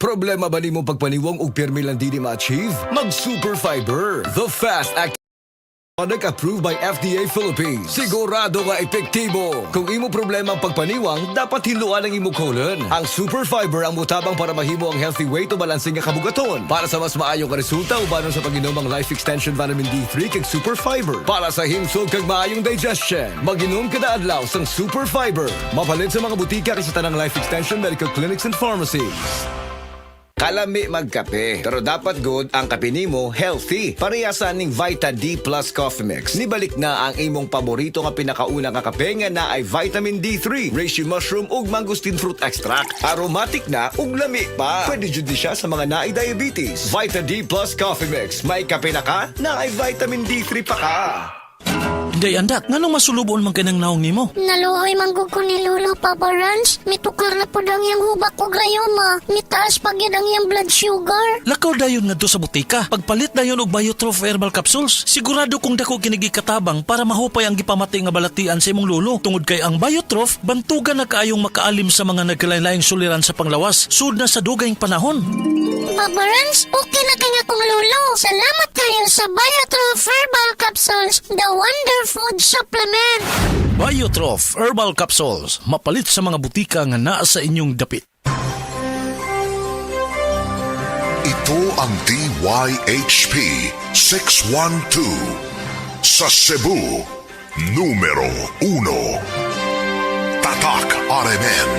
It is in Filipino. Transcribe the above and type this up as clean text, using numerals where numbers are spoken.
Problema ba nimo pagpaniwang og pirmi lang dili ma-achieve? Mag Super Fiber, the fast act product approved by FDA Philippines. Sigurado nga epektibo. Kung imo problema ang pagpaniwang, dapat hiluan ang imo colon. Ang Super Fiber ang mutabang para mahimo ang healthy weight o balansing nga kabugaton. Para sa mas maayong ka resulta ubanon sa pag-inom ang Life Extension Vitamin D3 kag Super Fiber. Para sa himsog kag maayong digestion, mag-inom kada adlaw sang Super Fiber. Mapalit sa mga butika kay sa tanang Life Extension Medical Clinics and Pharmacies. Kalami magkape, pero dapat good ang kape nimo healthy. Parehasan ning Vita D Plus Coffee Mix. Nibalik na ang imong paborito nga pinakauna nga kape nga na ay vitamin D3, reishi mushroom ug mangosteen fruit extract. Aromatic na ug lami pa. Pwede jud di siya sa mga naay diabetes. Vita D Plus Coffee Mix. May kape na ka, na ay vitamin D3 pa ka. Day andak, nganong masulubon man kanang naong nimo? Naluhoy manggug ko ni Lolo, Papa Rans. Mitukar na po ang iyang hubak o grayoma. Mitaas pag yan ang iyang blood sugar. Lakaw dayon nga do sa butika. Pagpalit dayon og Biotrof Herbal Capsules. Sigurado kung dako kinigi katabang para mahupay ang gipamati nga balatian sa imong lolo. Tungod kay ang Biotrof, bantugan na kaayong makaalim sa mga nagkalain-laing suliran sa panglawas. Sud na sa dugayng panahon. Papa Rans, okay na kanya kong Lolo. Salamat kayo sa Biotrof Herbal Capsules, the Wonder Food Supplement. Biotrof Herbal Capsules. Mapalit sa mga butika nga naa sa inyong dapit. Ito ang DYHP 612 sa Cebu, numero 1. Tatak RMN.